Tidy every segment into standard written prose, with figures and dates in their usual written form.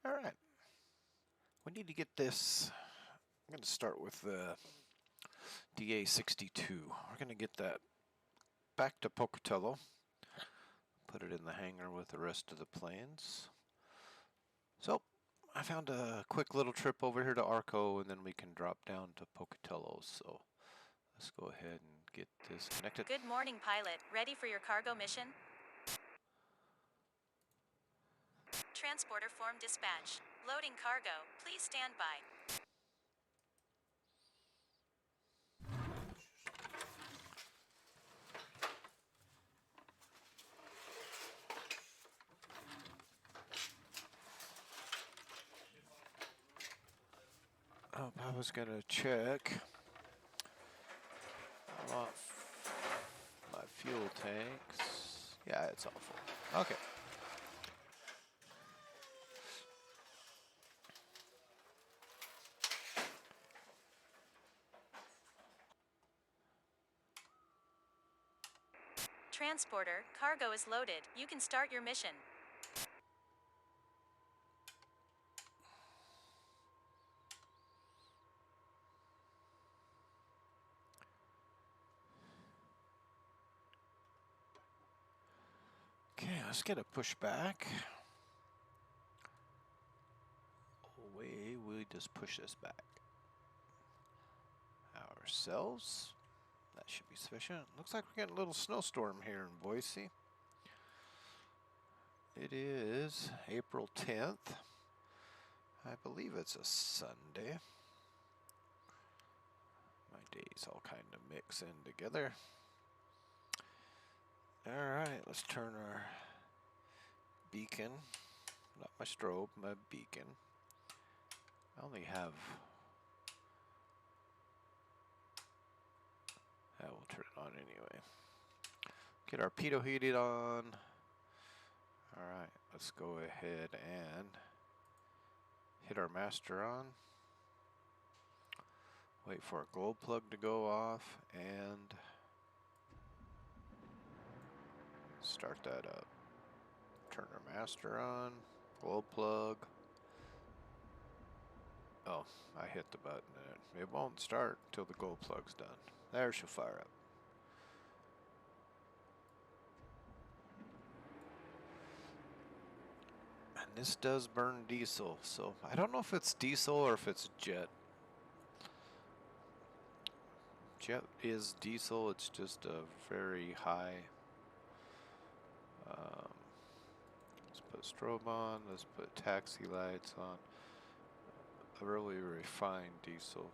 Alright. We need to get this. I'm going to start with the DA62. We're going to get that back to Pocatello. Put it in the hangar with the rest of the planes. So, I found a quick little trip over here to Arco, and then we can drop down to Pocatello. So, let's go ahead and get this connected. Good morning, pilot. Ready for your cargo mission? Transporter form dispatch. Loading cargo. Please stand by. I was going to check my fuel tanks. Yeah, it's all full. Okay. Transporter, cargo is loaded. You can start your mission. Okay, let's get a pushback. Away, we just push this back. Ourselves. That should be sufficient. Looks like we're getting a little snowstorm here in Boise. It is April 10th. I believe it's a Sunday. My days all kind of mix in together. Alright, let's turn our beacon. Not my strobe, my beacon. I only have... Yeah, we'll turn it on anyway. Get our pitot heated on. Alright, let's go ahead and hit our master on. Wait for our glow plug to go off and start that up. Turn our master on, glow plug. Oh, I hit the button and it won't start until the glow plug's done. There, she'll fire up. And this does burn diesel, so I don't know if it's diesel or if it's jet. Jet is diesel, it's just a very high. Let's put strobe on, let's put taxi lights on. A really refined diesel,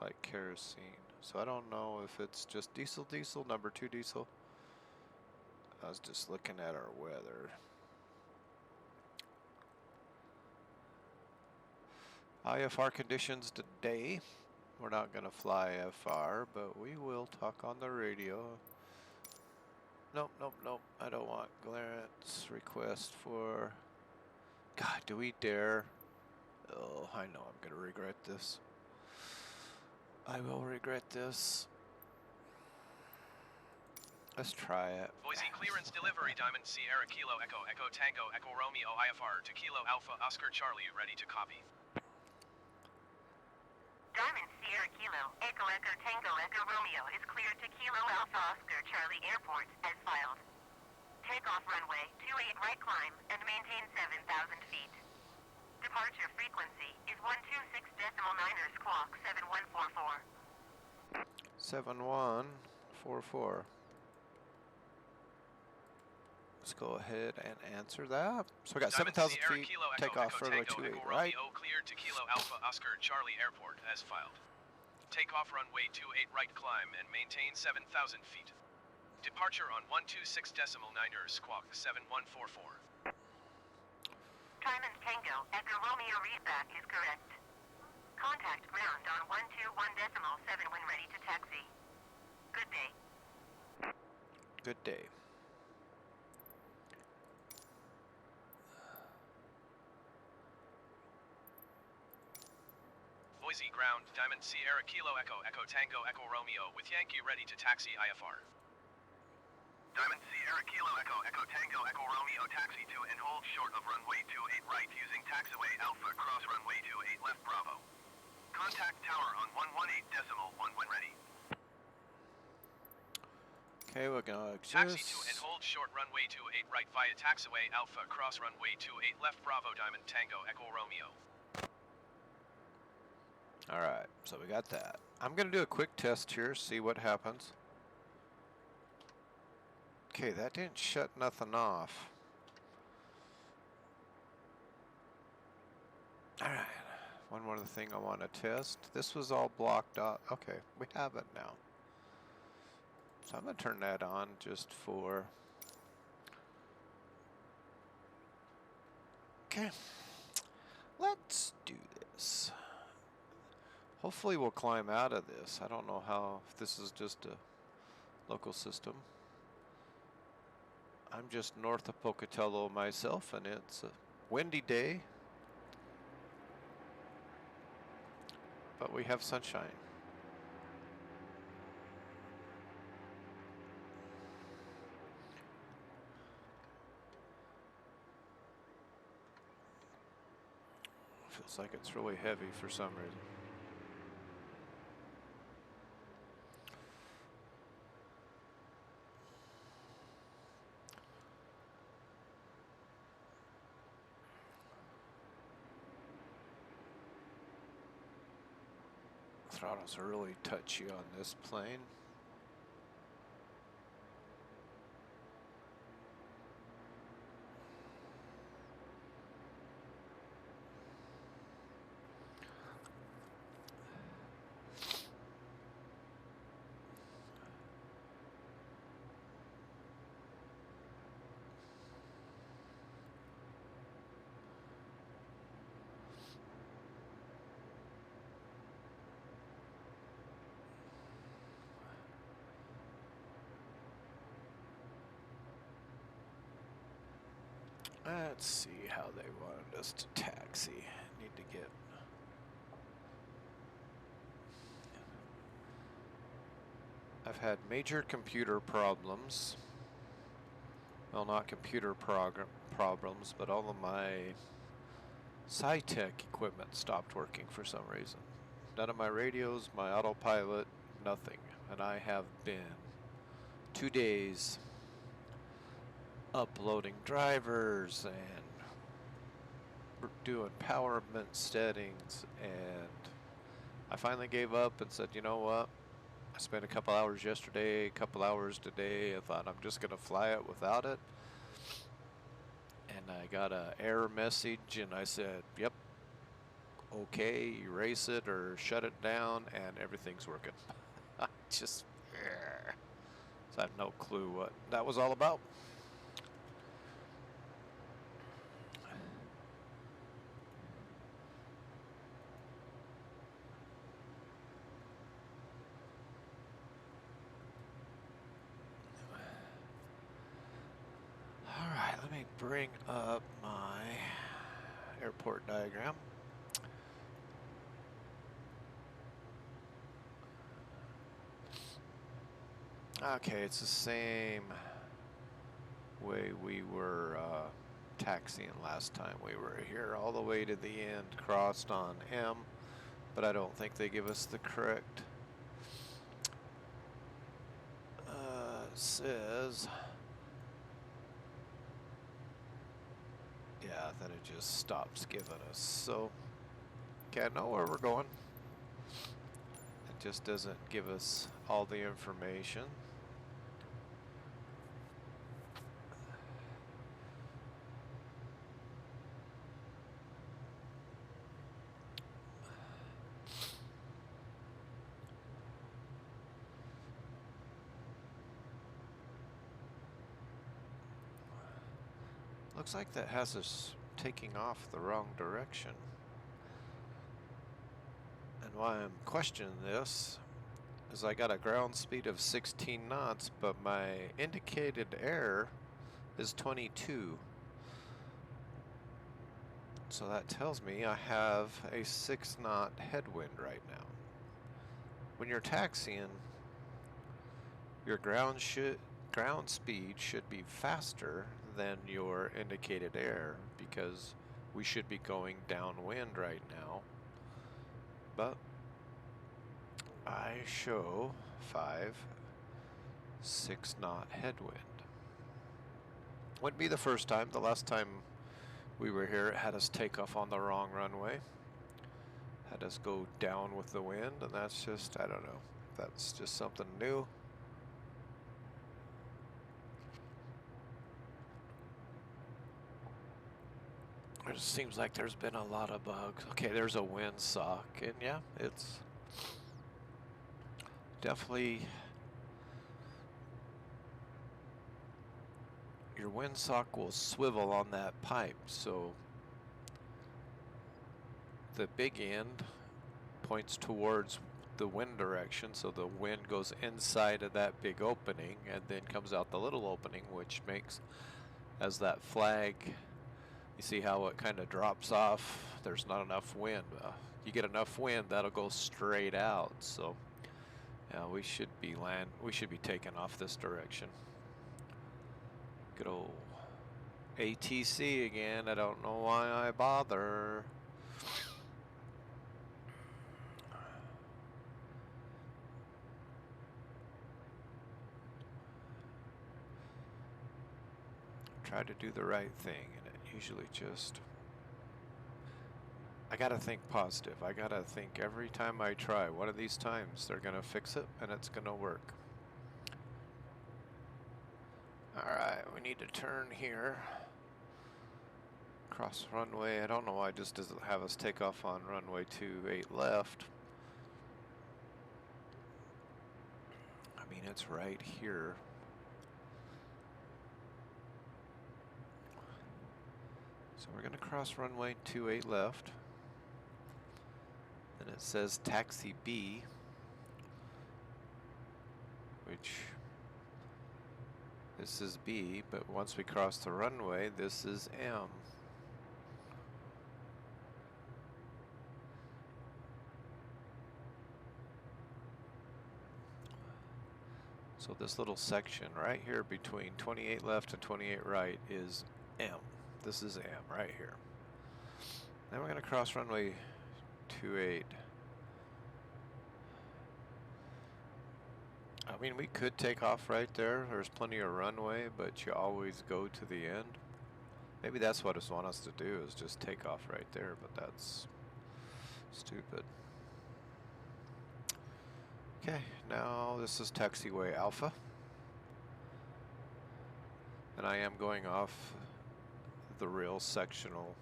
like kerosene. So I don't know if it's just diesel, number 2 diesel. I was just looking at our weather. IFR conditions today. We're not going to fly FR, but we will talk on the radio. Nope, nope, nope. I don't want clearance request for... God, do we dare? Oh, I know I'm going to regret this. I will regret this. Let's try it. Boise clearance delivery Diamond Sierra Kilo Echo Echo Tango Echo Romeo IFR to Kilo Alpha Oscar Charlie ready to copy. Diamond Sierra Kilo Echo Echo Tango Echo Romeo is cleared to Kilo Alpha Oscar Charlie Airport as filed. Takeoff runway 28 right climb and maintain 7,000 feet. Departure frequency is 126.9 squawk 7144. 7144. Let's go ahead and answer that. So we got 7,000 feet, takeoff for runway 28, right? Romeo cleared to Kilo Alpha Oscar Charlie Airport as filed. Takeoff runway 28 right climb and maintain 7,000 feet. Departure on 126.9 squawk 7144. Diamond Tango Echo Romeo readback is correct. Contact ground on 121.7 when ready to taxi. Good day. Good day. Boise ground Diamond Sierra Kilo Echo Echo Tango Echo Romeo with Yankee ready to taxi IFR. Diamond Sierra Kilo Echo Echo Echo Tango Echo Romeo taxi to and hold short of runway 28 right using Taxiway Alpha cross runway 28 left Bravo. Contact tower on 118.1 when ready. Okay, we're gonna Taxi to and exist. hold short runway 28 right via Taxiway Alpha cross runway 28 left Bravo Diamond Tango Echo Romeo. Alright, so we got that. I'm gonna do a quick test here, see what happens. Okay, that didn't shut nothing off. Alright, one more thing I want to test. This was all blocked out. Okay, we have it now. So I'm going to turn that on just for... Okay, let's do this. Hopefully we'll climb out of this. I don't know how, if this is just a local system. I'm just north of Pocatello myself, and it's a windy day. But we have sunshine. Feels like it's really heavy for some reason. Throttles are really touchy on this plane. Let's see how they wanted us to taxi. Need to get... I've had major computer problems. Well, not computer problems, but all of my SciTech equipment stopped working for some reason. None of my radios, my Autopilot, nothing. And I have been 2 days uploading drivers and doing power settings, and I finally gave up and said, you know what, I spent a couple hours yesterday, a couple hours today. I thought I'm just gonna fly it without it, and I got an error message, and I said, yep, okay, erase it or shut it down, and everything's working. I just, so I have no clue what that was all about. Let me bring up my airport diagram. Okay, it's the same way we were taxiing last time we were here, all the way to the end, crossed on M, but I don't think they give us the correct. It says... Yeah, then it just stops giving us. So, okay, I know where we're going. It just doesn't give us all the information. Looks like that has us taking off the wrong direction. And why I'm questioning this is I got a ground speed of 16 knots, but my indicated air is 22. So that tells me I have a 6-knot headwind right now. When you're taxiing, your ground ground speed should be faster than your indicated air because we should be going downwind right now. But I show 5-6 knot headwind. Wouldn't be the first time. The last time we were here, it had us take off on the wrong runway. Had us go down with the wind, and that's just, I don't know. That's just something new. It seems like there's been a lot of bugs. Okay, there's a windsock, and yeah, it's definitely, your windsock will swivel on that pipe, so the big end points towards the wind direction, so the wind goes inside of that big opening and then comes out the little opening, which makes, as that flag, you see how it kind of drops off, there's not enough wind. You get enough wind, that'll go straight out, so yeah, we should be taking off this direction. Good old ATC again. I don't know why I bother. Try to do the right thing, and it usually just, I gotta think positive. I gotta think every time I try, one of these times they're gonna fix it and it's gonna work. Alright, we need to turn here. Cross runway. I don't know why it just doesn't have us take off on runway 28 left. I mean, it's right here. So we're going to cross runway 28 left. And it says taxi B, which this is B, but once we cross the runway, this is M. So this little section right here between 28 left and 28 right is M. This is M right here. Then we're going to cross runway 28. I mean, we could take off right there. There's plenty of runway, but you always go to the end. Maybe that's what it wants us to do, is just take off right there, but that's stupid. Okay, now this is Taxiway Alpha. And I am going off the real sectional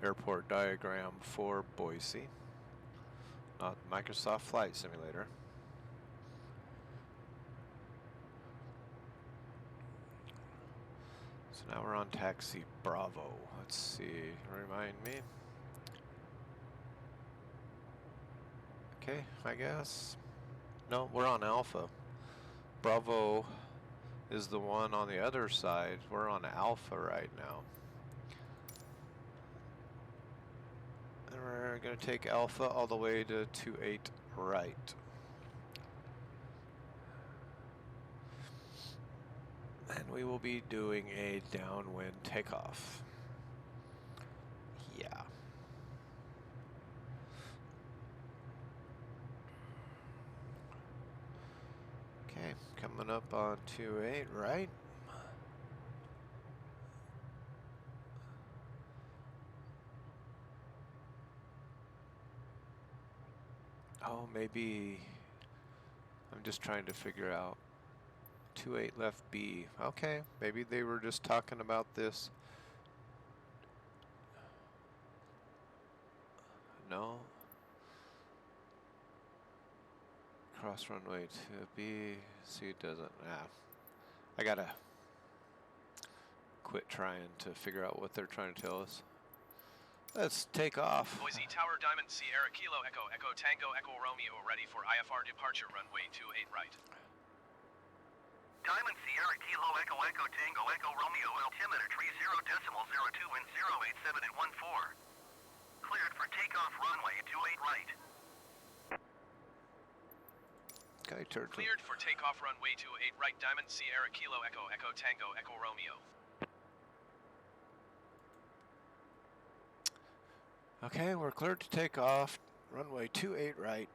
airport diagram for Boise, not Microsoft Flight Simulator. So now we're on Taxi Bravo. Let's see, remind me. Okay, I guess. No, we're on Alpha. Bravo is the one on the other side. We're on Alpha right now. And we're going to take Alpha all the way to 28 right. And we will be doing a downwind takeoff. Yeah. Okay, coming up on 28 right. Oh, maybe I'm just trying to figure out 28 left B. Okay, maybe they were just talking about this. No. Cross runway to B. See, it doesn't. I gotta quit trying to figure out what they're trying to tell us. Let's take off. Boise Tower Diamond Sierra Kilo Echo Echo Tango Echo Romeo ready for IFR departure runway 28 right. Diamond Sierra Kilo Echo Echo Tango Echo Romeo altimeter tree 0.02 and 087 and 14. Cleared for takeoff runway 28 right. Okay, turn to Cleared for takeoff runway 28 right Diamond Sierra Kilo Echo Echo Tango Echo Romeo. Okay, we're cleared to take off. Runway 28 right.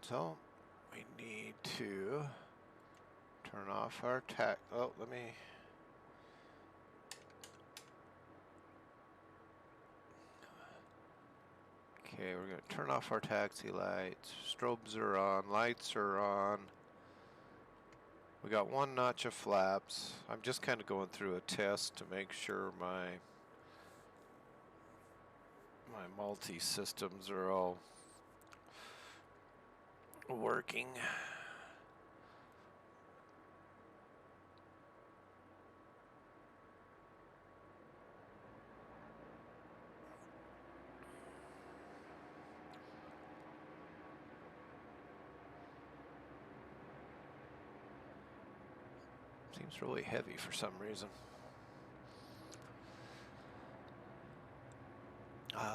So, we need to turn off our tack. Oh, let me... Okay, we're going to turn off our taxi lights. Strobes are on. Lights are on. We got one notch of flaps. I'm just kind of going through a test to make sure my multi-systems are all working. Seems really heavy for some reason.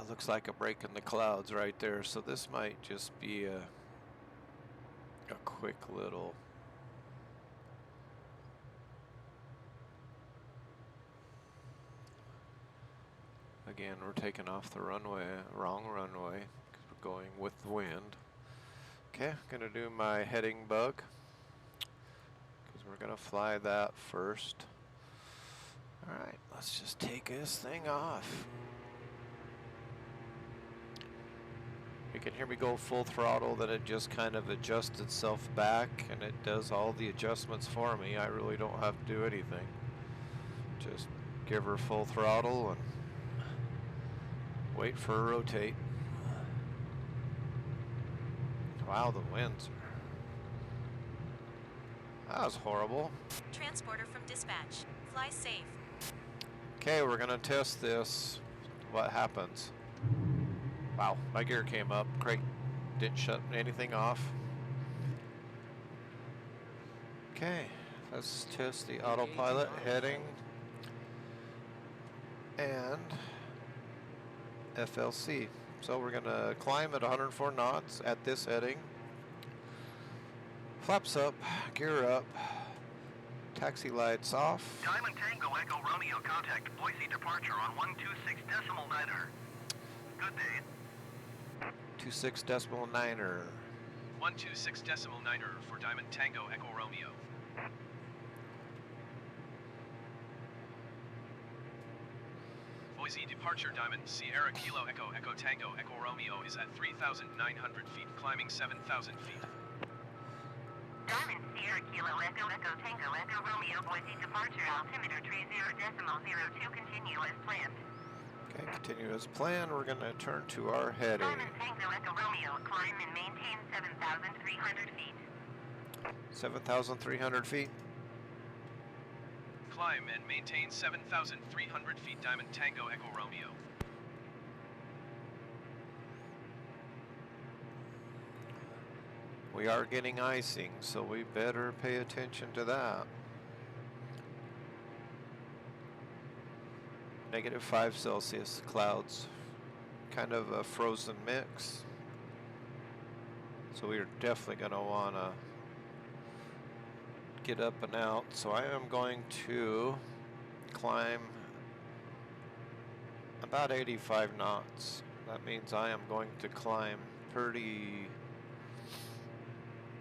Looks like a break in the clouds right there, so this might just be a quick little again, we're taking off the runway, wrong runway, because we're going with the wind. Okay, gonna do my heading bug, because we're gonna fly that first. Alright, let's just take this thing off. You can hear me go full throttle, then it just kind of adjusts itself back, and it does all the adjustments for me. I really don't have to do anything. Just give her full throttle and wait for her to rotate. Wow, the winds. That was horrible. Transporter from dispatch. Fly safe. Okay, we're gonna test this. What happens? Wow, my gear came up. Great. Didn't shut anything off. Okay, let's test the autopilot heading and FLC. So we're gonna climb at 104 knots at this heading. Flaps up, gear up, taxi lights off. Diamond Tango Echo Romeo contact Boise departure on 126.9er. Good day. 26.9er. 126.9er for Diamond Tango Echo Romeo. Boise departure Diamond Sierra Kilo Echo Echo Tango Echo Romeo is at 3,900 feet, climbing 7,000 feet. Diamond Sierra Kilo Echo Echo Tango Echo Romeo Boise departure altimeter 30.02 continue as planned. Okay, continue as planned. We're going to turn to our heading. Diamond Tango Echo Romeo climb and maintain 7,300 feet. 7,300 feet. Climb and maintain 7,300 feet Diamond Tango Echo Romeo. We are getting icing, so we better pay attention to that. -5 Celsius clouds, kind of a frozen mix. So we are definitely going to want to get up and out. So I am going to climb about 85 knots. That means I am going to climb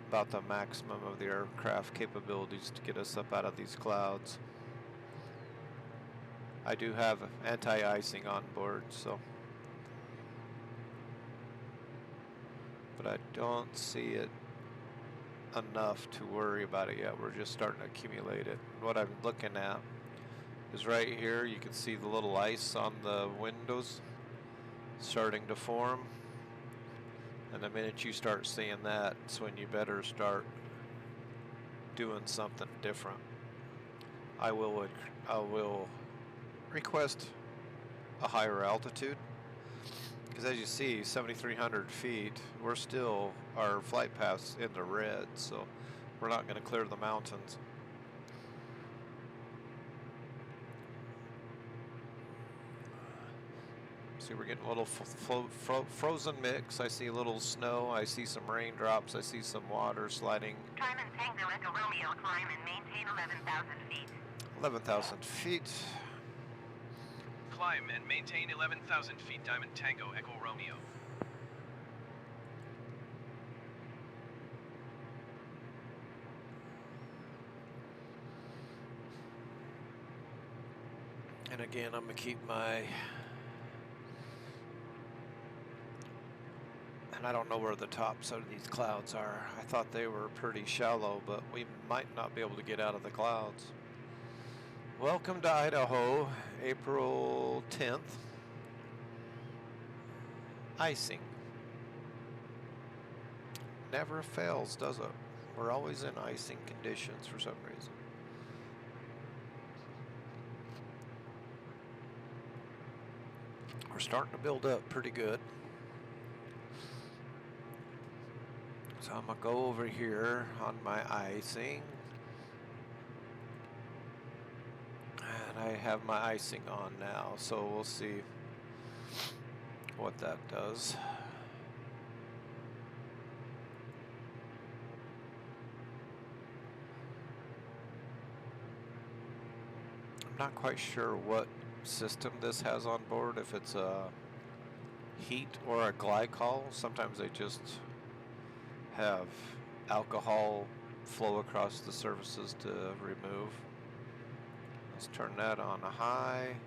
about the maximum of the aircraft capabilities to get us up out of these clouds. I do have anti-icing on board, so, but I don't see it enough to worry about it yet. We're just starting to accumulate it. What I'm looking at is right here. You can see the little ice on the windows starting to form, and the minute you start seeing that, it's when you better start doing something different. I will request a higher altitude, because as you see, 7,300 feet, we're still, our flight path's in the red, so we're not going to clear the mountains. See, we're getting a little frozen mix. I see a little snow. I see some raindrops. I see some water sliding. Climb and Tango Echo Romeo, climb and maintain 11,000 feet. 11,000 feet. Climb and maintain 11,000 feet, Diamond Tango Echo Romeo. And again, I'm gonna keep my, and I don't know where the tops of these clouds are. I thought they were pretty shallow, but we might not be able to get out of the clouds. Welcome to Idaho, April 10th. Icing. Never fails, does it? We're always in icing conditions for some reason. We're starting to build up pretty good. So I'm gonna go over here on my icing. And I have my icing on now, so we'll see what that does. I'm not quite sure what system this has on board, if it's a heat or a glycol. Sometimes they just have alcohol flow across the surfaces to remove. Let's turn that on a high.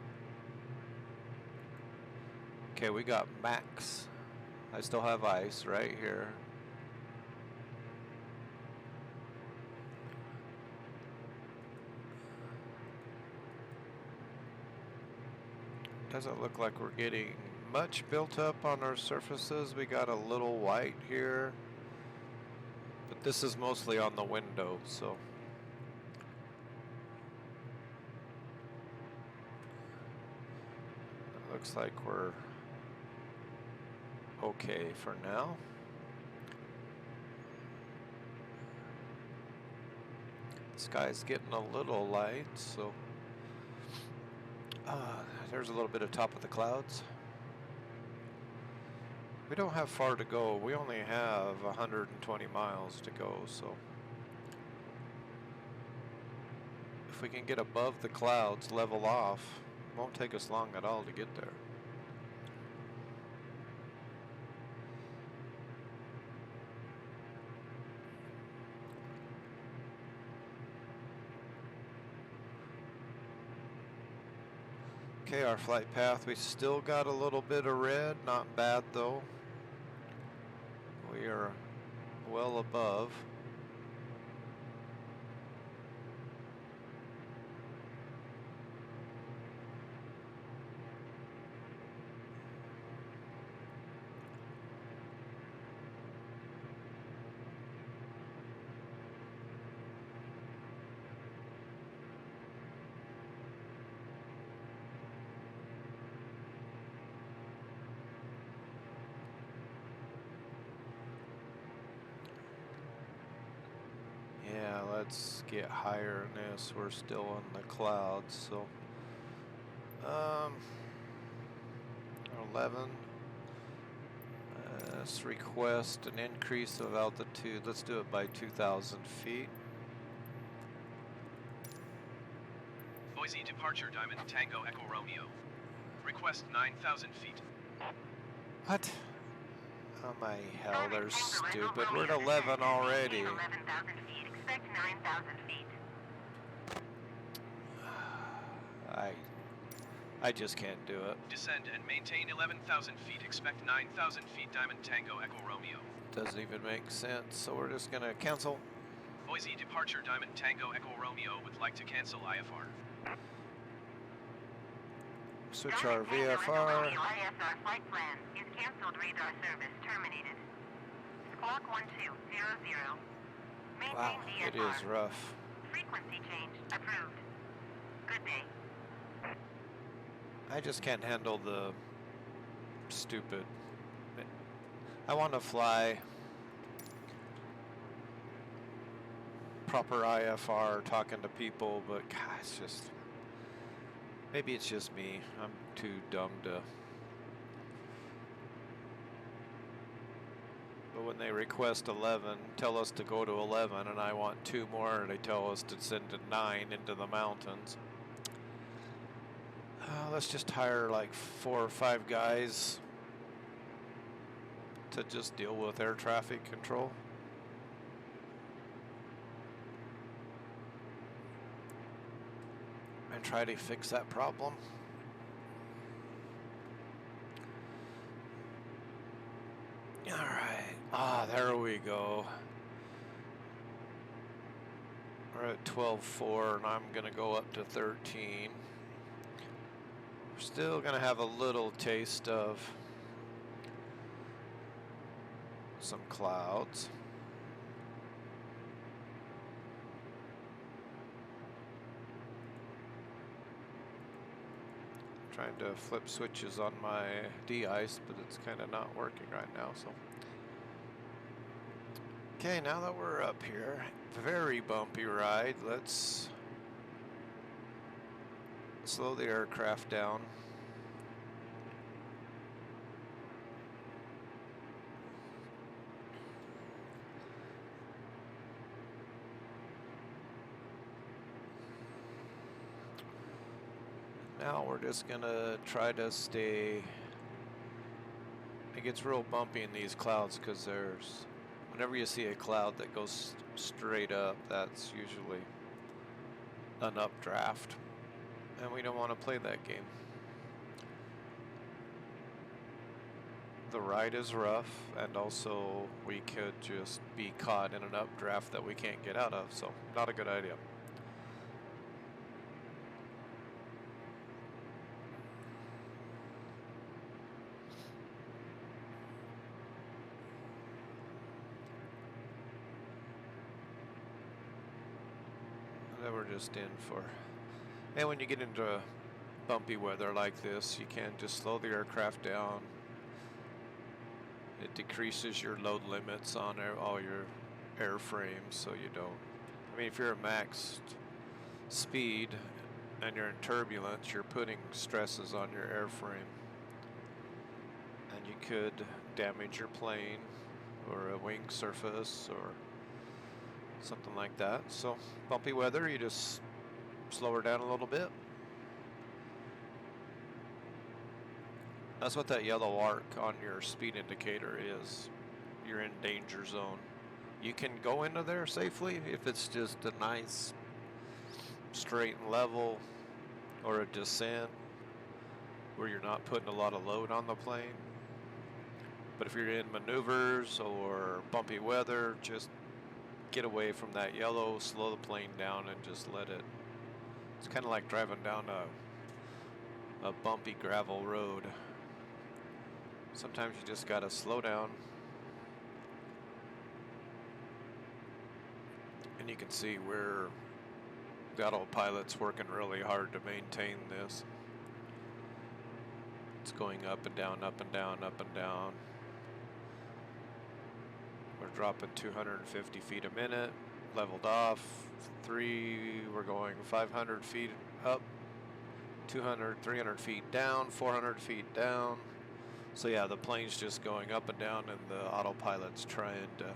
Okay, we got max. I still have ice right here. Doesn't look like we're getting much built up on our surfaces. We got a little white here, but this is mostly on the window, so it looks like we're okay for now. The sky's getting a little light, so there's a little bit of top of the clouds. We don't have far to go. We only have 120 miles to go, so if we can get above the clouds, level off, it won't take us long at all to get there. Okay, our flight path, we still got a little bit of red, not bad though. We are well above. Let's get higher in this. We're still in the clouds, so 11. Let's request an increase of altitude. Let's do it by 2,000 feet. Boise departure, Diamond Tango Echo Romeo. Request 9,000 feet. What? Oh my hell, they're stupid. We're at 11 already. 11,000 feet. Expect 9,000 feet. I just can't do it. Descend and maintain 11,000 feet. Expect 9,000 feet, Diamond Tango Echo Romeo. Doesn't even make sense, so we're just gonna cancel. Boise departure, Diamond Tango Echo Romeo would like to cancel IFR. Switch our Diamond Tango Echo VFR. Romeo ISR flight plan is canceled. Radar service terminated. Squawk 1200. Maintain Wow, it VFR. is rough. Frequency change approved. Good day. I just can't handle the stupid. I want to fly proper IFR, talking to people, but God, it's just, maybe it's just me. I'm too dumb to But when they request 11, tell us to go to 11, and I want 2 more, they tell us to send a 9 into the mountains. Let's just hire like 4 or 5 guys to just deal with air traffic control. And try to fix that problem. All right, there we go. We're at 12.4 and I'm gonna go up to 13. We're still gonna have a little taste of some clouds. Trying to flip switches on my de-ice, but it's kind of not working right now, so. Okay, now that we're up here, very bumpy ride, let's slow the aircraft down. Now we're just gonna try to stay. It gets real bumpy in these clouds because whenever you see a cloud that goes straight up, that's usually an updraft, and we don't want to play that game. The ride is rough, and also we could just be caught in an updraft that we can't get out of, so not a good idea. We're just in for, and when you get into bumpy weather like this, you can just slow the aircraft down. It decreases your load limits on all your airframes, so you don't. I mean, if you're at max speed and you're in turbulence, you're putting stresses on your airframe, and you could damage your plane or a wing surface or something like that. So bumpy weather, you just slow her down a little bit. That's what that yellow arc on your speed indicator is. You're in danger zone. You can go into there safely if it's just a nice straight and level or a descent where you're not putting a lot of load on the plane. But if you're in maneuvers or bumpy weather, just get away from that yellow, slow the plane down, and just let it. It's kind of like driving down a bumpy gravel road. Sometimes you just gotta slow down. And you can see where the Autopilot's working really hard to maintain this. It's going up and down, up and down, up and down. We're dropping 250 feet a minute, leveled off. 3, we're going 500 feet up, 200, 300 feet down, 400 feet down. So yeah, the plane's just going up and down, and the Autopilot's trying to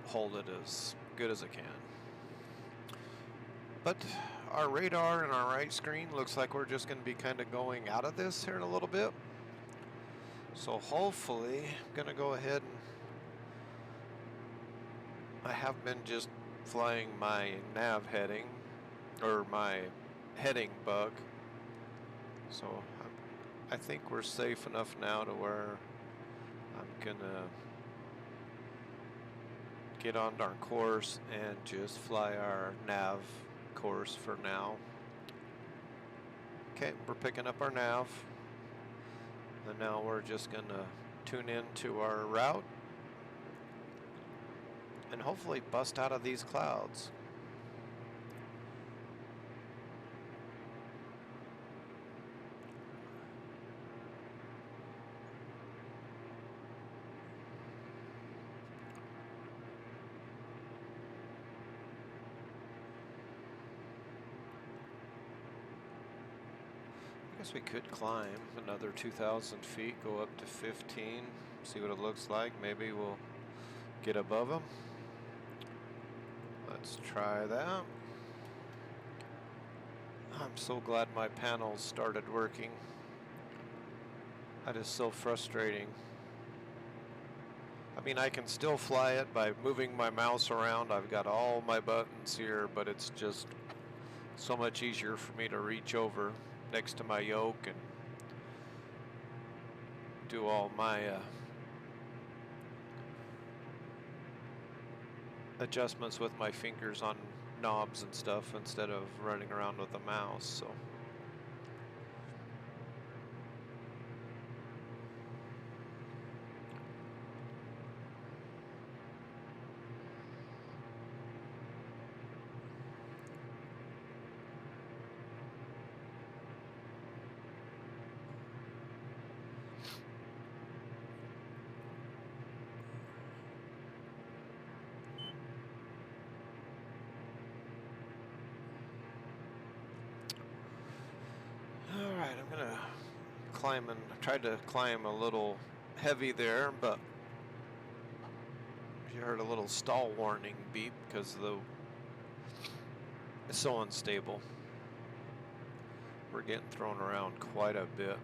hold it as good as it can. But our radar and our right screen looks like we're just going to be kind of going out of this here in a little bit. So hopefully, I'm going to go ahead and I have been just flying my nav heading, or my heading bug. So I think we're safe enough now to where I'm going to get on our course and just fly our nav course for now. Okay, we're picking up our nav. And now we're just going to tune in to our route and hopefully bust out of these clouds. Guess we could climb another 2,000 feet, go up to 15, see what it looks like. Maybe we'll get above them. Let's try that. I'm so glad my panels started working. That is so frustrating. I mean, I can still fly it by moving my mouse around. I've got all my buttons here, but it's just so much easier for me to reach over next to my yoke and do all my adjustments with my fingers on knobs and stuff instead of running around with a mouse. So I'm gonna climb, and I tried to climb a little heavy there, but you heard a little stall warning beep because it's so unstable. We're getting thrown around quite a bit,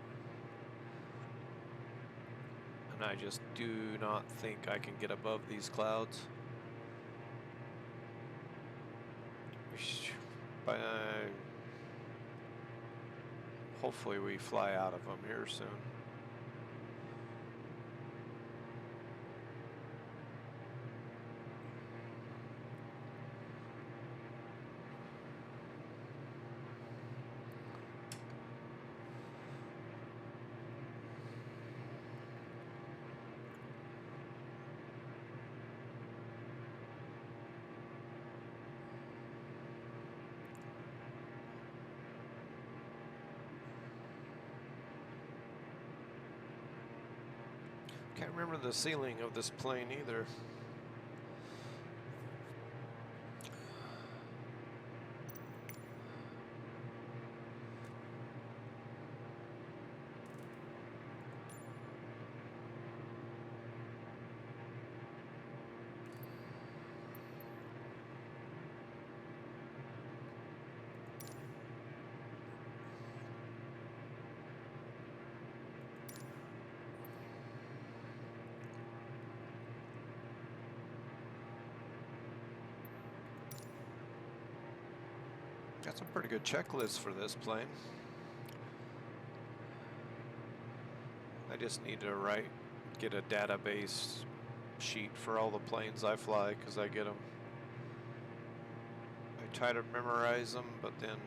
and I just do not think I can get above these clouds. But hopefully we fly out of them here soon. Can't remember the ceiling of this plane either. Got some pretty good checklists for this plane. I just need to get a database sheet for all the planes I fly, because I get them. I try to memorize them, but then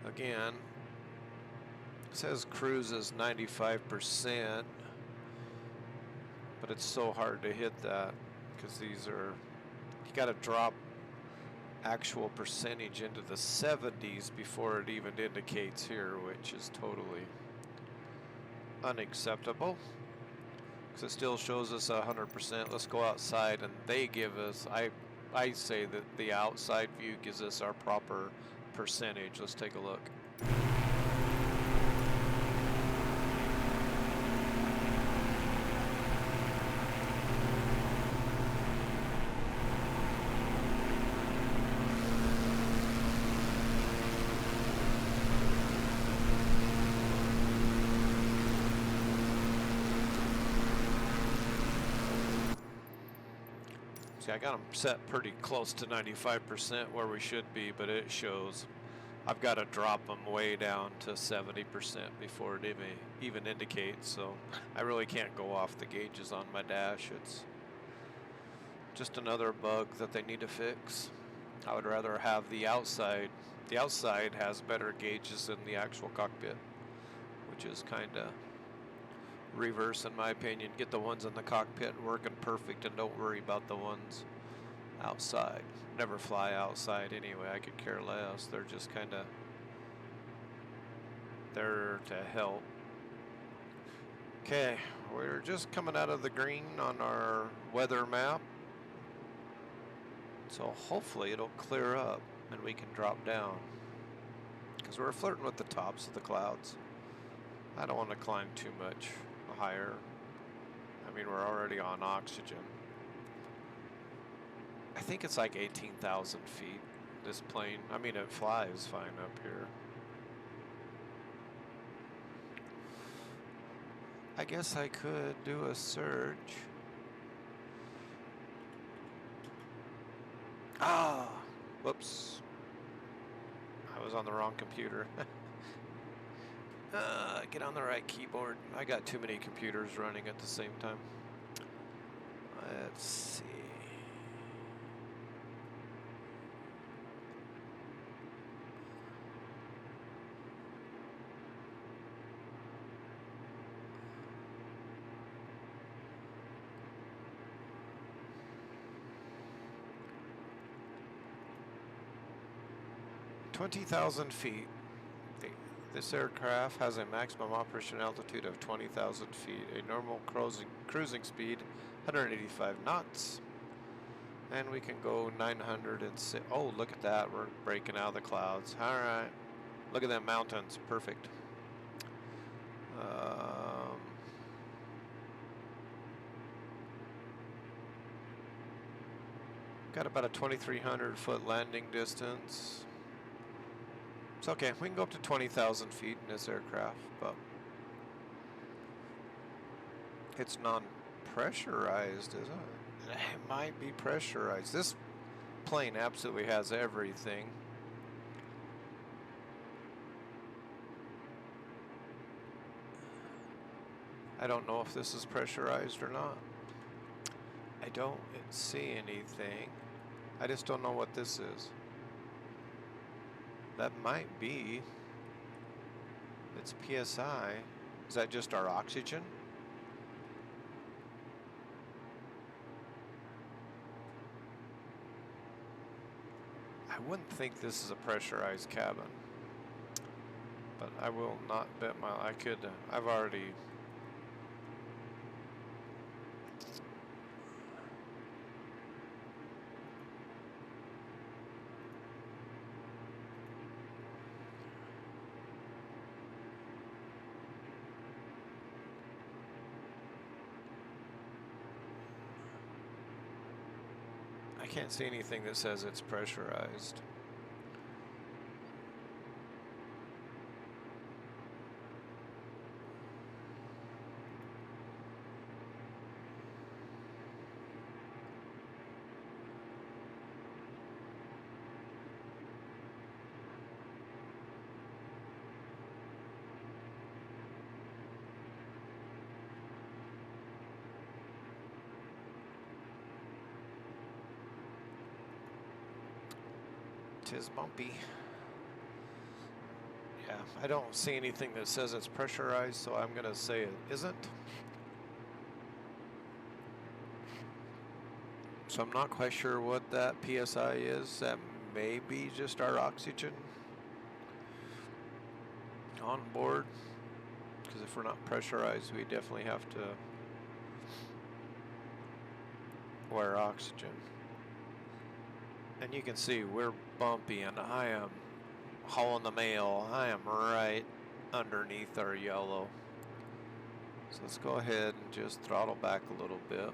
again, it says cruise is 95%, but it's so hard to hit that because these are, you got to drop actual percentage into the 70s before it even indicates here, which is totally unacceptable because it still shows us 100%. Let's go outside, and they give us, I say that the outside view gives us our proper percentage. Let's take a look. I got them set pretty close to 95% where we should be, but it shows I've got to drop them way down to 70% before it even indicates. So I really can't go off the gauges on my dash. It's just another bug that they need to fix. I would rather have the outside. The outside has better gauges than the actual cockpit, which is kind of reverse in my opinion. Get the ones in the cockpit working perfect and don't worry about the ones outside. Never fly outside anyway. I could care less. They're just kind of there to help Okay, we're just coming out of the green on our weather map. So hopefully it'll clear up and we can drop down. Because we're flirting with the tops of the clouds. I don't want to climb too much higher. I mean, we're already on oxygen. I think it's like 18,000 feet, this plane. I mean, it flies fine up here. I guess I could do a search. Ah, whoops. I was on the wrong computer. Get on the right keyboard. I got too many computers running at the same time. Let's see. "20,000 feet. This aircraft has a maximum operation altitude of 20,000 feet, a normal cruising speed 185 knots, and we can go 906. Oh, look at that, we're breaking out of the clouds. All right, look at them mountains, perfect. Got about a 2,300 foot landing distance. It's okay, we can go up to 20,000 feet in this aircraft, but it's non-pressurized, is it? It might be pressurized. This plane absolutely has everything. I don't know if this is pressurized or not. I don't see anything. I just don't know what this is. That might be. It's PSI. Is that just our oxygen? I wouldn't think this is a pressurized cabin, but I will not bet my. I could. I've already. I can't see anything that says it's pressurized. Tis bumpy. Yeah, I don't see anything that says it's pressurized, so I'm gonna say it isn't. So I'm not quite sure what that PSI is. That may be just our oxygen on board, because if we're not pressurized, we definitely have to wear oxygen. And you can see we're bumpy, and I am hauling the mail. I am right underneath our yellow. So let's go ahead and just throttle back a little bit.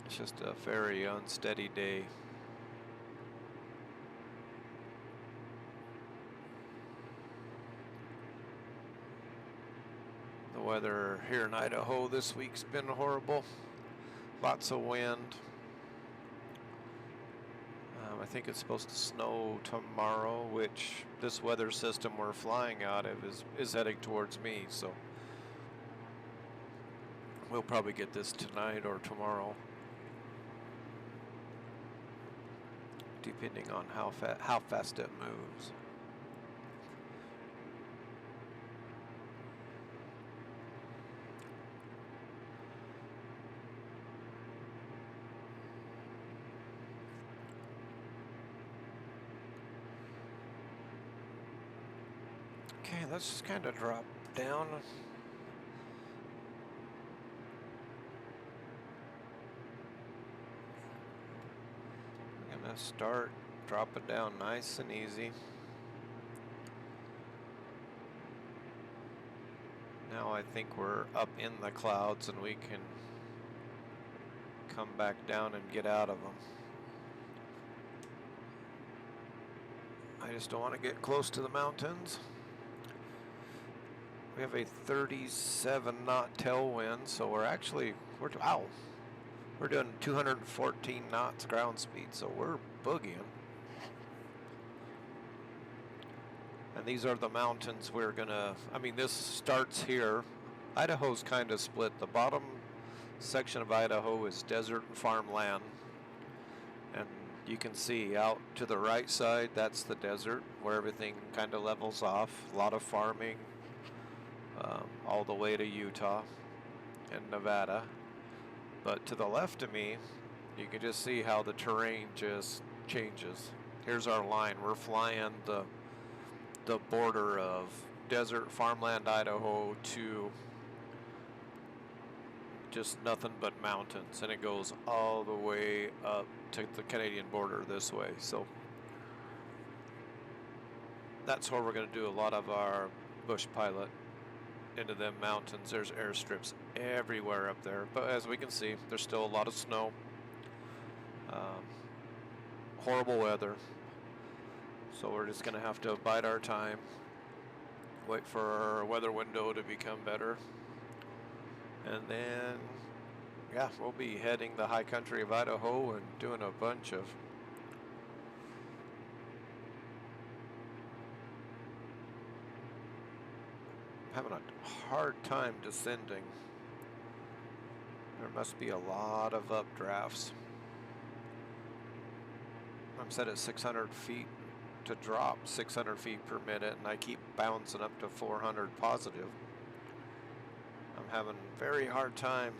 It's just a very unsteady day. The weather here in Idaho this week's been horrible. Lots of wind. I think it's supposed to snow tomorrow, which this weather system we're flying out of is heading towards me, so we'll probably get this tonight or tomorrow, depending on how fast it moves. Okay, let's just kind of drop down. I'm gonna start, drop it down nice and easy. Now I think we're up in the clouds and we can come back down and get out of them. I just don't want to get close to the mountains. We have a 37 knot tailwind, so we're doing 214 knots ground speed, so we're boogieing. And these are the mountains we're gonna, this starts here. Idaho's kind of split. The bottom section of Idaho is desert and farmland. And you can see out to the right side, that's the desert where everything kind of levels off. A lot of farming, all the way to Utah and Nevada. But to the left of me, you can just see how the terrain just changes. Here's our line. We're flying the border of desert farmland Idaho to just nothing but mountains, and it goes all the way up to the Canadian border this way. So that's where we're going to do a lot of our bush pilot, into them mountains. There's airstrips everywhere up there, but as we can see, there's still a lot of snow, horrible weather, so we're just going to have to bide our time, wait for our weather window to become better, and then yeah, we'll be heading the high country of Idaho and doing a bunch of having a hard time descending. There must be a lot of updrafts. I'm set at 600 feet to drop 600 feet per minute, and I keep bouncing up to 400 positive. I'm having a very hard time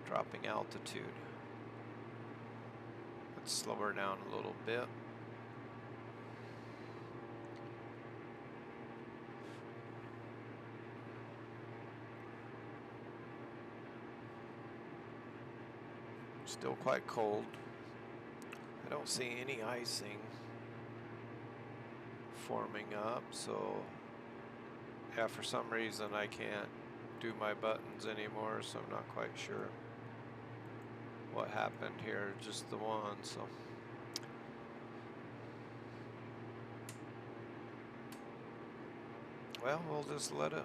dropping altitude. Let's slow her down a little bit. Still quite cold. I don't see any icing forming up, so yeah, for some reason I can't do my buttons anymore, so I'm not quite sure what happened here, just the one. So well, we'll just let it.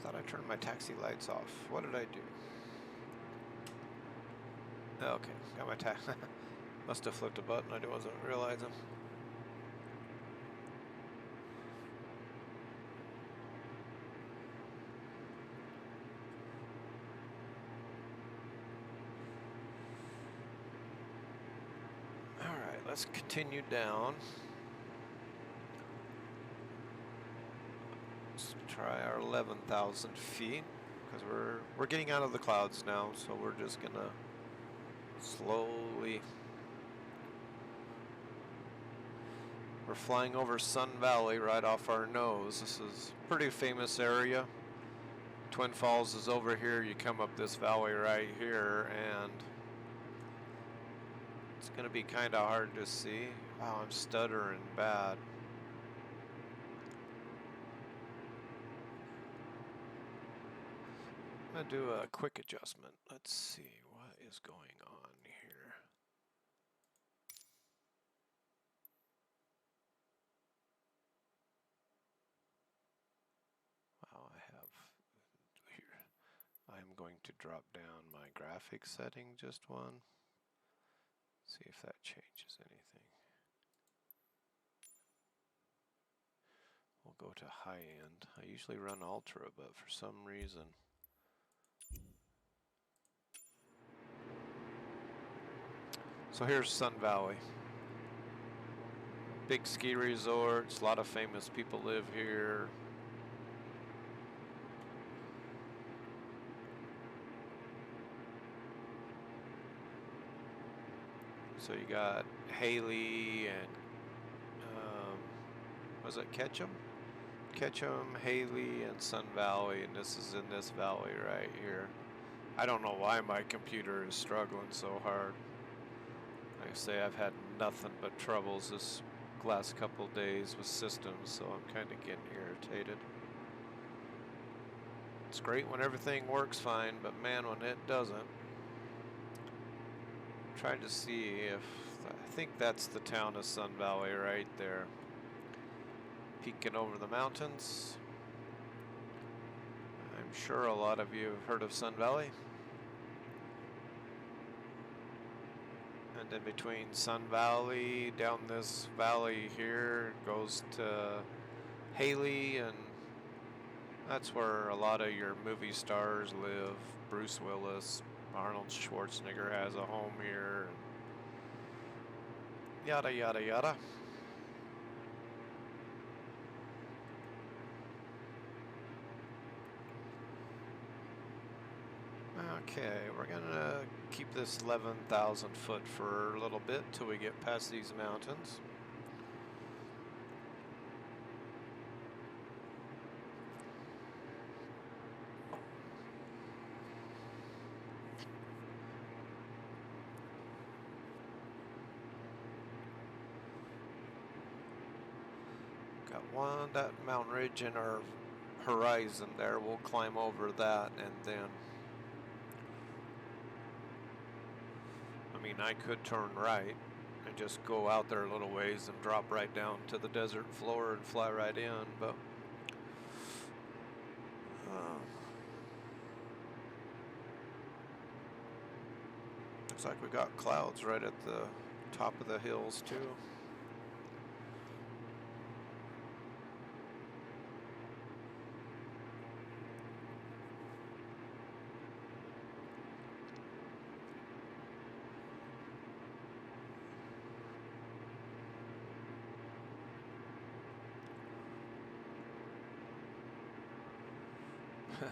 Thought I turned my taxi lights off. What did I do? Okay, got my taxi. Must have flipped a button. I wasn't realizing. All right, let's continue down. Try our 11,000 feet, because we're getting out of the clouds now, so we're just gonna slowly. We're flying over Sun Valley right off our nose. This is a pretty famous area. Twin Falls is over here. You come up this valley right here, and it's gonna be kind of hard to see. Wow, I'm stuttering bad. I'm gonna do a quick adjustment. Let's see what is going on here. Wow, I'm going to drop down my graphics setting just one. See if that changes anything. We'll go to high end. I usually run ultra, but for some reason So here's Sun Valley. Big ski resorts, a lot of famous people live here. So you got Haley and was it Ketchum? Ketchum, Haley, and Sun Valley, and this is in this valley right here. I don't know why my computer is struggling so hard. Like I say, I've had nothing but troubles this last couple days with systems, so I'm kind of getting irritated. It's great when everything works fine, but man, when it doesn't. I'm trying to see if, I think that's the town of Sun Valley right there. Peeking over the mountains. I'm sure a lot of you have heard of Sun Valley. And in between Sun Valley, down this valley here, goes to Haley, and that's where a lot of your movie stars live. Bruce Willis, Arnold Schwarzenegger has a home here. Yada, yada, yada. Okay, we're gonna keep this 11,000 foot for a little bit till we get past these mountains. Got that mountain ridge in our horizon there. We'll climb over that, and then I could turn right and just go out there a little ways and drop right down to the desert floor and fly right in, but looks like we got clouds right at the top of the hills too.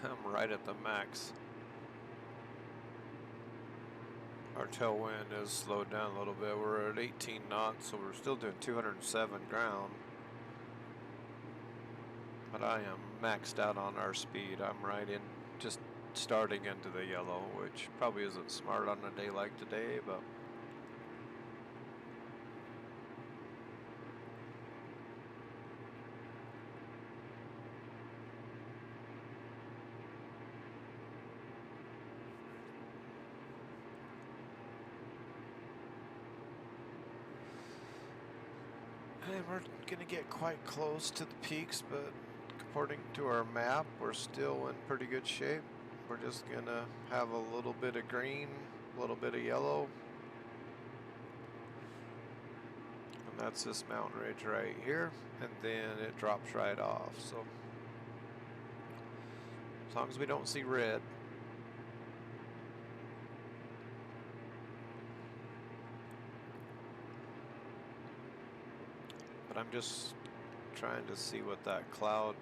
I'm right at the max. Our tailwind is slowed down a little bit. We're at 18 knots, so we're still doing 207 ground. But I am maxed out on our speed. I'm right in, just starting into the yellow, which probably isn't smart on a day like today, but and we're going to get quite close to the peaks, but according to our map, we're still in pretty good shape. We're just going to have a little bit of green, a little bit of yellow. And that's this mountain ridge right here, and then it drops right off. So as long as we don't see red. But I'm just trying to see what that cloud.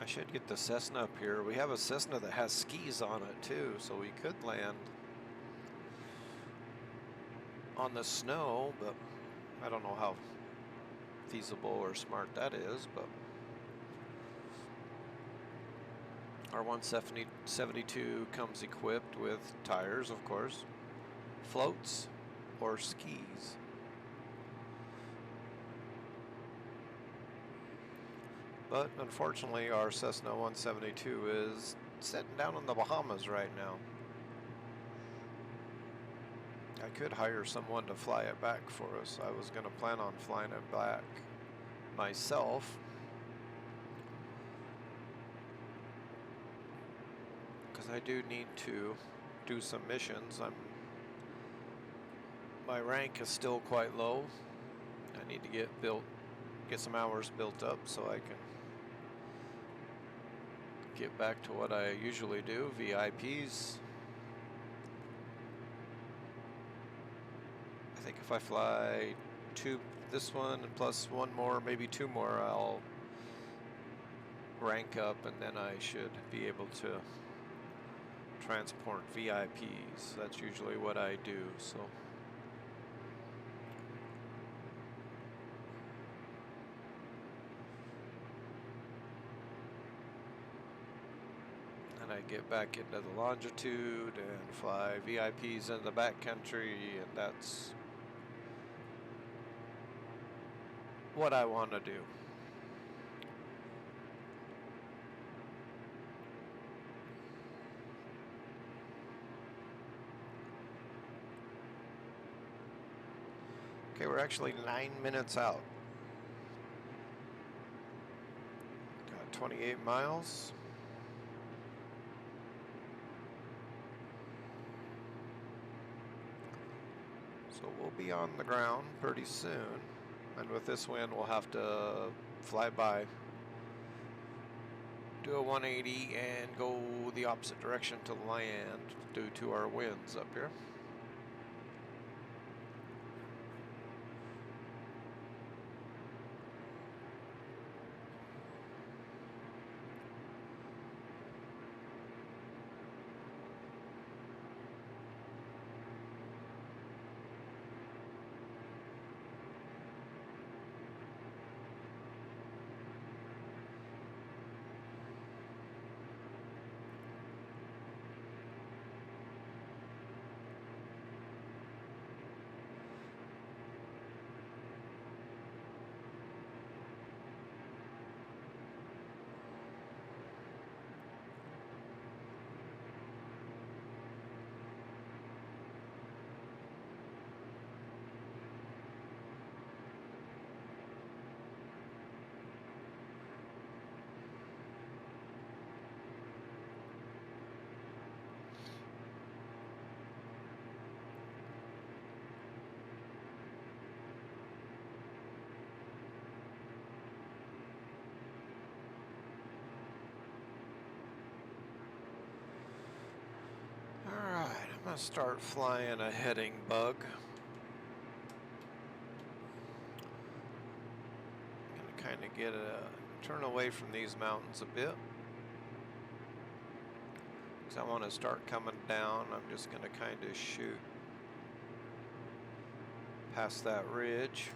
I should get the Cessna up here. We have a Cessna that has skis on it too, so we could land on the snow, but I don't know how feasible or smart that is, but Our 172 comes equipped with tires, of course, floats, or skis. But unfortunately, our Cessna 172 is sitting down in the Bahamas right now. I could hire someone to fly it back for us. I was going to plan on flying it back myself, because I do need to do some missions. My rank is still quite low. I need to get some hours built up so I can get back to what I usually do, VIPs. I think if I fly this one and plus one more, maybe two more, I'll rank up, and then I should be able to transport VIPs. That's usually what I do, so. And I get back into the longitude and fly VIPs in the backcountry, and that's what I want to do. Okay, we're actually 9 minutes out. Got 28 miles. So we'll be on the ground pretty soon. And with this wind, we'll have to fly by, do a 180, and go the opposite direction to land due to our winds up here. I'm going to start flying a heading bug. I'm going to kind of turn away from these mountains a bit, because I want to start coming down. I'm just going to kind of shoot past that ridge.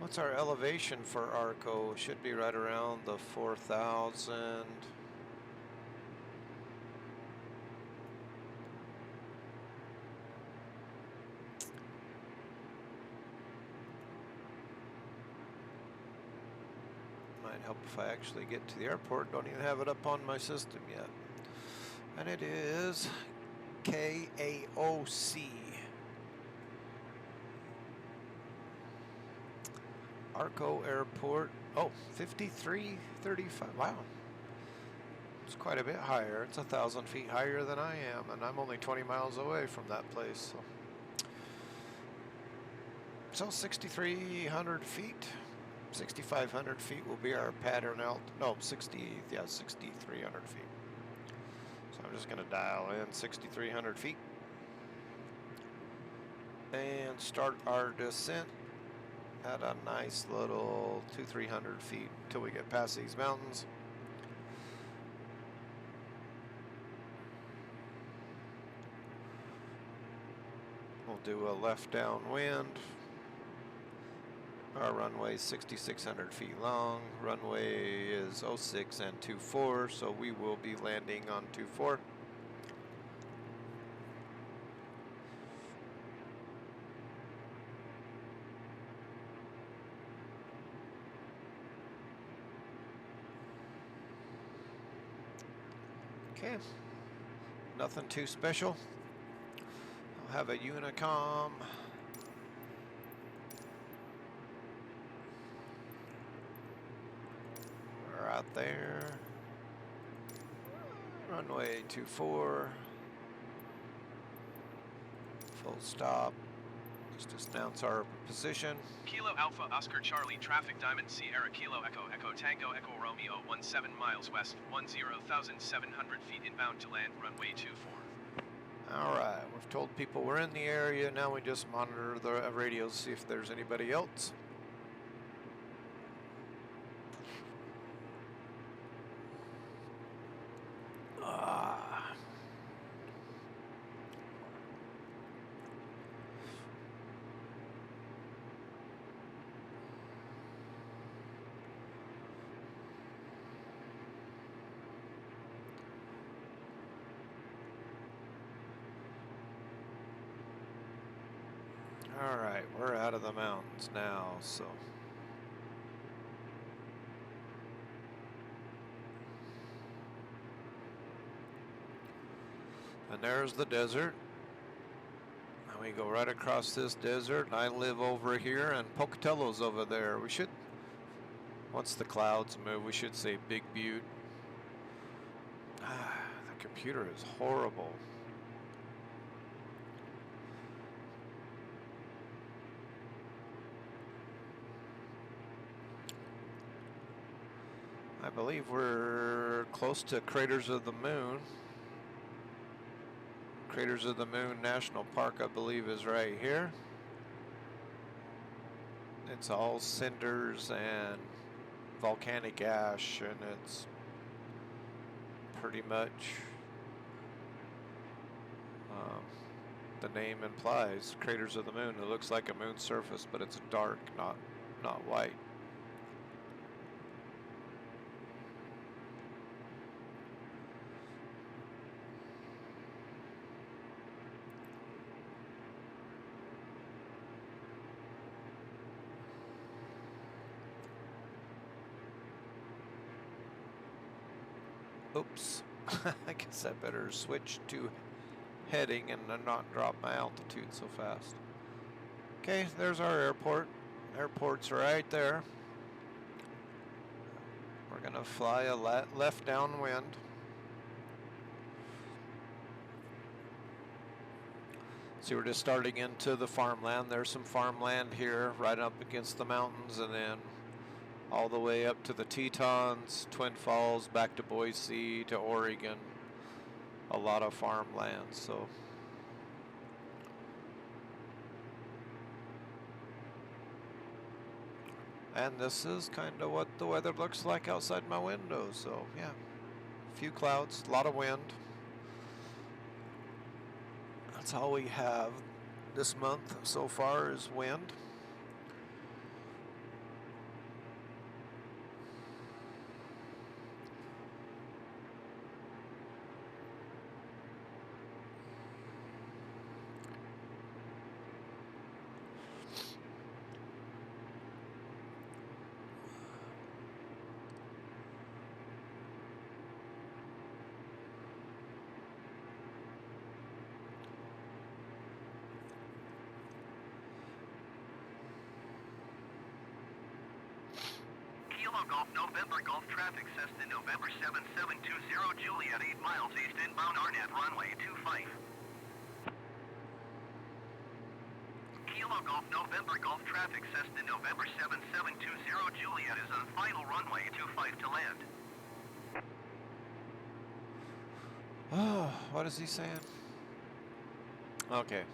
What's our elevation for Arco? Should be right around the 4,000. Help if I actually get to the airport. Don't even have it up on my system yet. And it is KAOC. Arco Airport. Oh, 5335. Wow. It's quite a bit higher. It's 1,000 feet higher than I am, and I'm only 20 miles away from that place. So 6,300 feet. 6,500 feet will be our pattern out. No, 6,300 feet. So I'm just going to dial in 6,300 feet and start our descent at a nice little 200-300 feet until we get past these mountains. We'll do a left downwind. Our runway is 6,600 feet long. Runway is 06 and 24, so we will be landing on 24. Okay, nothing too special. I'll have a Unicom. Right there. Runway 24. Full stop. Just announce our position. Kilo Alpha Oscar Charlie Traffic Diamond Sierra Kilo Echo Echo Tango Echo Romeo 17 miles west 10,700 feet inbound to land runway 24. Alright, we've told people we're in the area. Now we just monitor the radios, see if there's anybody else. Alright, we're out of the mountains now, so. And there's the desert. And we go right across this desert. I live over here, and Pocatello's over there. We should, once the clouds move, we should say Big Butte. The computer is horrible. I believe we're close to Craters of the Moon. Craters of the Moon National Park, I believe, is right here. It's all cinders and volcanic ash, and it's pretty much the name implies, Craters of the Moon. It looks like a moon surface, but it's dark, not white. Oops, I guess I better switch to heading and not drop my altitude so fast. Okay, there's our airport. Airport's right there. We're gonna fly a left downwind. See, we're just starting into the farmland. There's some farmland here right up against the mountains, and then all the way up to the Tetons, Twin Falls, back to Boise, to Oregon. A lot of farmland, so. And this is kind of what the weather looks like outside my window, so yeah. A few clouds, a lot of wind. That's all we have this month so far is wind. Golf November Golf traffic Cessna November 7720 Juliet 8 miles east inbound Arnett runway 25. Kilo Golf November Golf traffic Cessna November 7720 Juliet is on final runway 25 to land. Oh, what is he saying? Okay.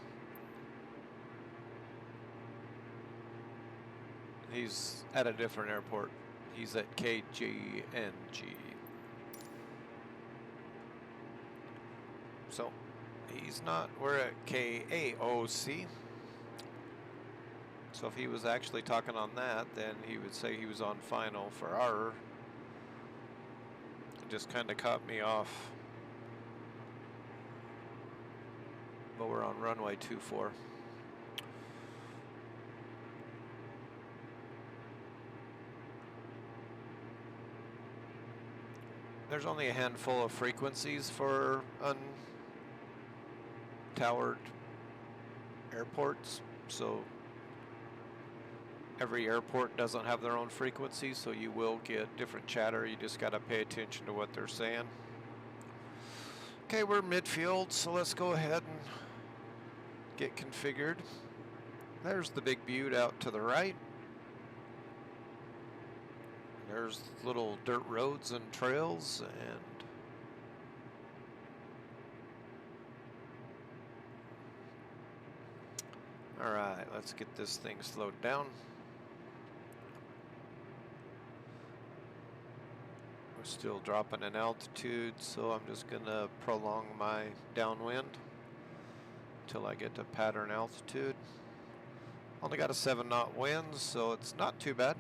He's at a different airport. He's at KGNG. So, he's not, we're at KAOC. So if he was actually talking on that, then he would say he was on final for our. It just kind of caught me off. But we're on runway 24. There's only a handful of frequencies for untowered airports, so every airport doesn't have their own frequency, so you will get different chatter. You just got to pay attention to what they're saying. Okay, we're midfield, so let's go ahead and get configured. There's the big butte out to the right. There's little dirt roads and trails, and all right, let's get this thing slowed down. We're still dropping in altitude, so I'm just gonna prolong my downwind until I get to pattern altitude. Only got a 7-knot wind, so it's not too bad.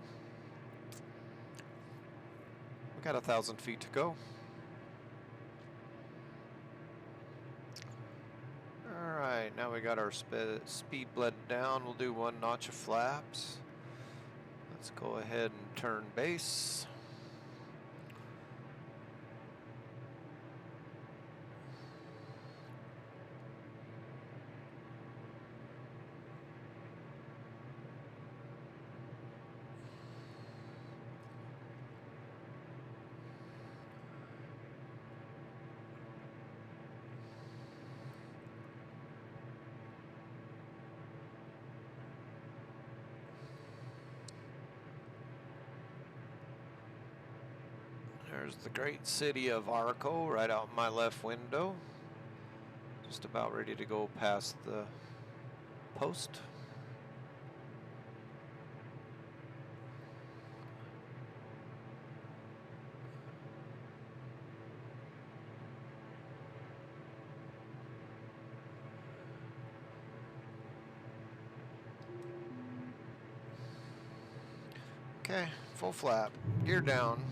We got 1,000 feet to go. All right, now we got our speed bled down. We'll do 1 notch of flaps. Let's go ahead and turn base. There's the great city of Arco right out my left window. Just about ready to go past the post. Okay, full flap, gear down.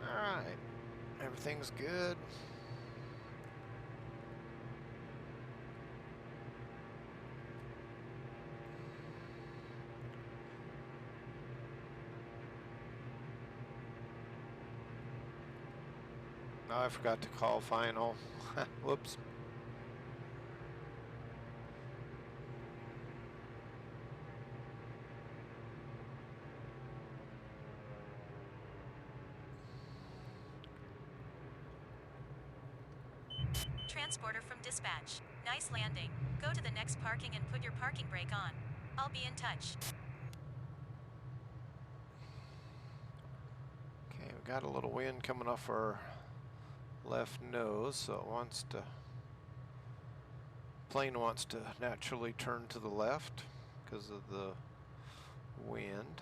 All right, everything's good. Oh, I forgot to call final. Whoops. Transporter from dispatch. Nice landing. Go to the next parking and put your parking brake on. I'll be in touch. Okay, we got a little wind coming off our left nose, so it wants to Plane wants to naturally turn to the left because of the wind.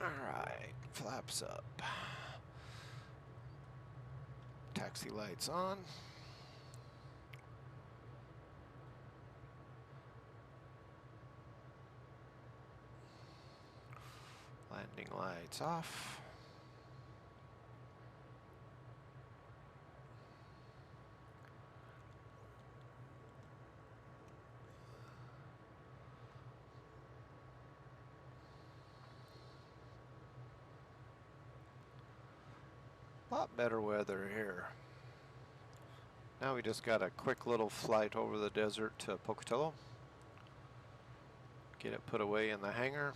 Alright, flaps up. Taxi lights on. Landing lights off. Lot better weather here. Now we just got a quick little flight over the desert to Pocatello. Get it put away in the hangar.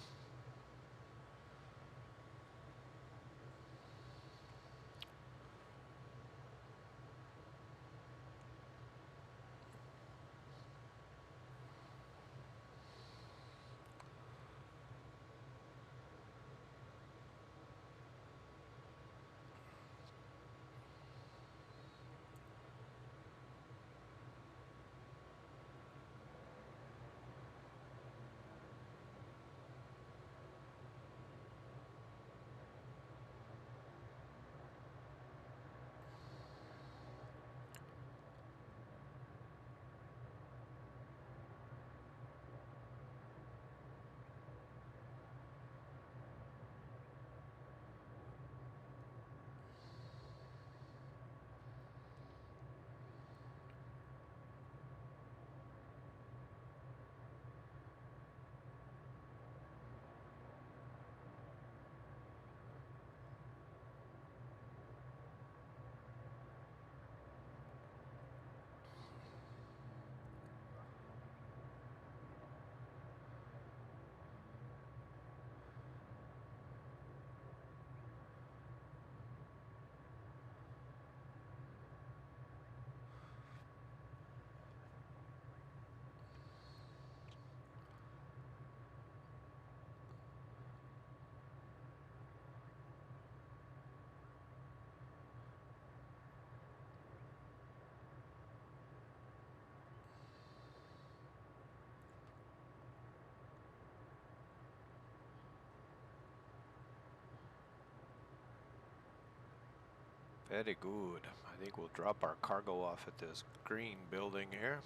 Very good. I think we'll drop our cargo off at this green building here.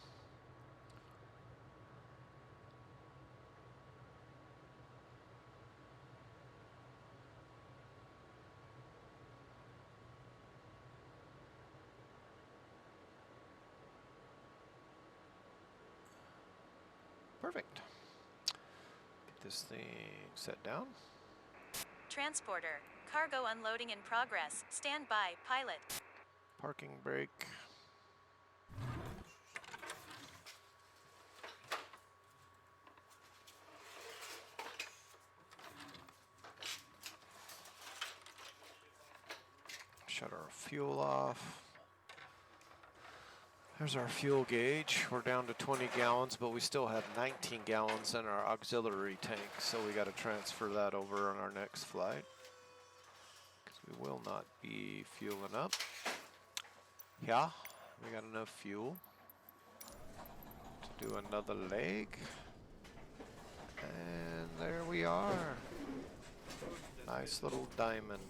Perfect. Get this thing set down. Transporter. Cargo unloading in progress. Stand by, pilot. Parking brake. Shut our fuel off. There's our fuel gauge. We're down to 20 gallons, but we still have 19 gallons in our auxiliary tank, so we got to transfer that over on our next flight, because we will not be fueling up. Yeah, we got enough fuel to do another leg. And there we are. Nice little diamond.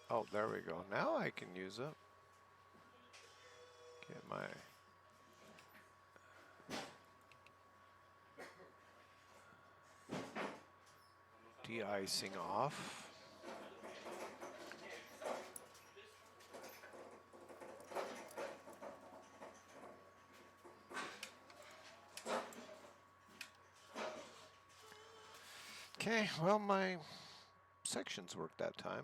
Oh, there we go. Now I can use it. Get my de-icing off. Okay, well, my sections worked that time.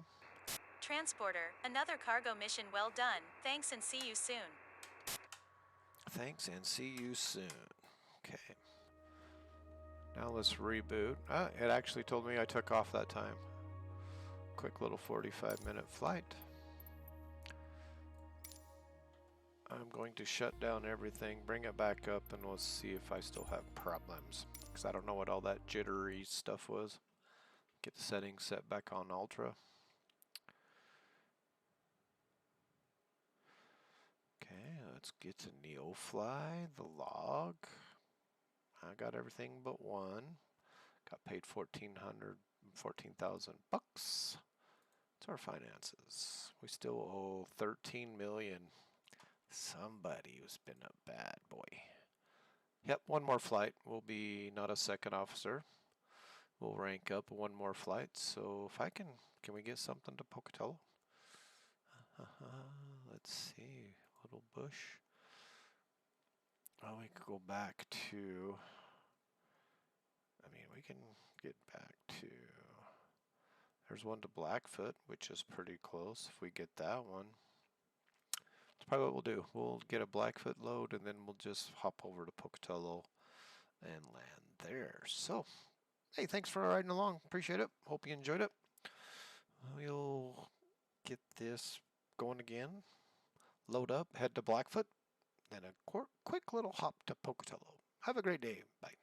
Transporter. Another cargo mission well done. Thanks and see you soon. Thanks and see you soon. Okay. Now let's reboot. It actually told me I took off that time. Quick little 45-minute flight. I'm going to shut down everything, bring it back up, and we'll see if I still have problems. Because I don't know what all that jittery stuff was. Get the settings set back on Ultra. Okay, let's get to NeoFly, the log. I got everything but one. Got paid $14,000 bucks. It's our finances. We still owe 13 million. Somebody who's been a bad boy. Yep, one more flight. We'll be not a second officer. We'll rank up one more flight. So if I can we get something to Pocatello? Let's see. Little bush. Oh, we could go back to. I mean, we can get back to. There's one to Blackfoot, which is pretty close. If we get that one, that's probably what we'll do. We'll get a Blackfoot load, and then we'll just hop over to Pocatello and land there. So, hey, thanks for riding along. Appreciate it. Hope you enjoyed it. We'll get this going again. Load up, head to Blackfoot, then a quick little hop to Pocatello. Have a great day. Bye.